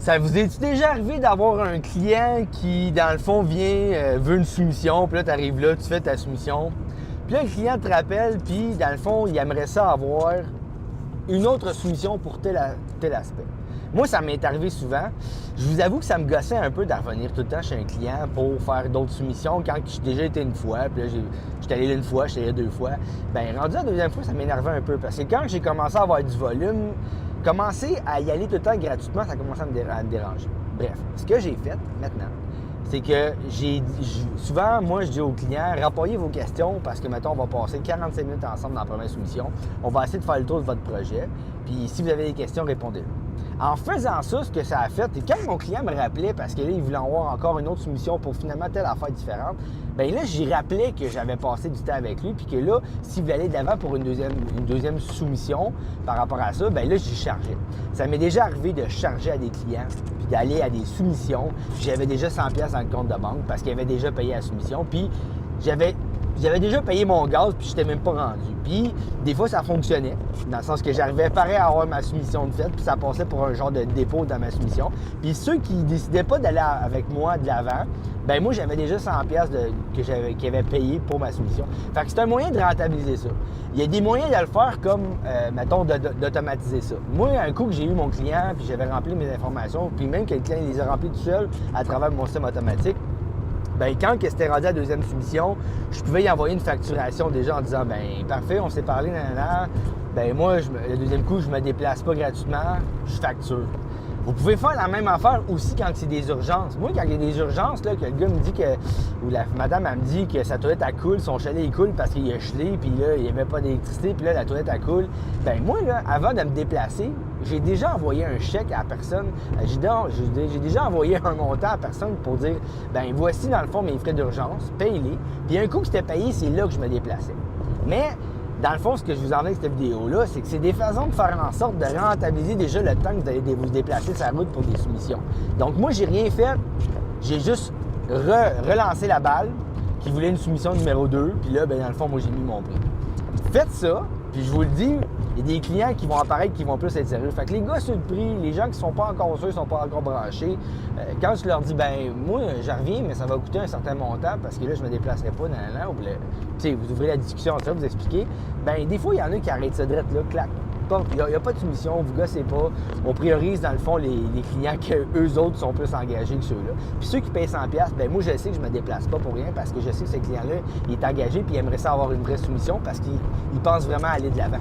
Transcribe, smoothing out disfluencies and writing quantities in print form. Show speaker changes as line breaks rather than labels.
Ça vous est-tu déjà arrivé d'avoir un client qui, dans le fond, vient, veut une soumission, puis là, tu arrives là, tu fais ta soumission, puis là, le client te rappelle, puis dans le fond, il aimerait ça avoir une autre soumission pour tel aspect. Moi, ça m'est arrivé souvent. Je vous avoue que ça me gossait un peu de revenir tout le temps chez un client pour faire d'autres soumissions quand j'ai déjà été une fois, puis là, j'étais allé là une fois, j'étais allé deux fois. Bien, rendu à la deuxième fois, ça m'énervait un peu parce que quand j'ai commencé à avoir du volume, commencer à y aller tout le temps gratuitement, ça commençait à me déranger. Bref, ce que j'ai fait maintenant, c'est que souvent, moi, je dis aux clients, rappelez vos questions parce que, mettons, on va passer 45 minutes ensemble dans la première soumission. On va essayer de faire le tour de votre projet. Puis, si vous avez des questions, répondez-le. En faisant ça, ce que ça a fait, et quand mon client me rappelait, parce que là, il voulait avoir encore une autre soumission pour finalement telle affaire différente, bien là, j'y rappelais que j'avais passé du temps avec lui, puis que là, s'il voulait aller de l'avant pour une deuxième soumission par rapport à ça, bien là, j'y chargeais. Ça m'est déjà arrivé de charger à des clients, puis d'aller à des soumissions, puis j'avais déjà 100$ dans le compte de banque parce qu'il avait déjà payé la soumission, puis j'avais déjà payé mon gaz, puis je n'étais même pas rendu. Puis, des fois, ça fonctionnait, dans le sens que j'arrivais pareil à avoir ma soumission de fait, puis ça passait pour un genre de dépôt dans ma soumission. Puis ceux qui décidaient pas d'aller avec moi de l'avant, ben moi, j'avais déjà 100$ qu'ils avaient payé pour ma soumission. Fait que c'est un moyen de rentabiliser ça. Il y a des moyens de le faire comme, mettons, d'automatiser ça. Moi, un coup que j'ai eu mon client, puis j'avais rempli mes informations, puis même que le client les a remplis tout seul à travers mon système automatique, bien, quand c'était rendu à la deuxième soumission, je pouvais y envoyer une facturation déjà en disant, bien, parfait, on s'est parlé, nanana. Bien, moi, le deuxième coup, je me déplace pas gratuitement, je facture. Vous pouvez faire la même affaire aussi quand c'est des urgences. Moi, quand il y a des urgences, là, que le gars me dit que, ou la madame, elle me dit que sa toilette, elle coule, son chalet, il coule parce qu'il a gelé, puis là, il n'y avait pas d'électricité, puis là, la toilette, elle coule. Bien, moi, là, avant de me déplacer, j'ai déjà envoyé un chèque à la personne. J'ai déjà envoyé un montant à la personne pour dire, bien, voici, dans le fond, mes frais d'urgence, paye-les. Puis un coup que c'était payé, c'est là que je me déplaçais. Mais, dans le fond, ce que je vous en ai avec cette vidéo-là, c'est que c'est des façons de faire en sorte de rentabiliser déjà le temps que vous allez vous déplacer sur la route pour des soumissions. Donc, moi, j'ai rien fait. J'ai juste relancé la balle qui voulait une soumission numéro 2. Puis là, bien, dans le fond, moi, j'ai mis mon prix. Faites ça, puis je vous le dis, il y a des clients qui vont apparaître qui vont plus être sérieux. Fait que les gars sur le prix, les gens qui ne sont pas encore sûrs, ne sont pas encore branchés, quand je leur dis, ben moi, j'en reviens, mais ça va coûter un certain montant parce que là, je ne me déplacerai pas dans l'an, ou vous ouvrez la discussion, ça, vous expliquez, ben des fois, il y en a qui arrêtent ça direct là, clac. Il n'y a pas de soumission, vous gossez pas. On priorise, dans le fond, les clients qu'eux autres sont plus engagés que ceux-là. Puis ceux qui payent 100$, bien moi, je sais que je ne me déplace pas pour rien parce que je sais que ce client-là, il est engagé puis il aimerait ça avoir une vraie soumission parce qu'il pense vraiment aller de l'avant.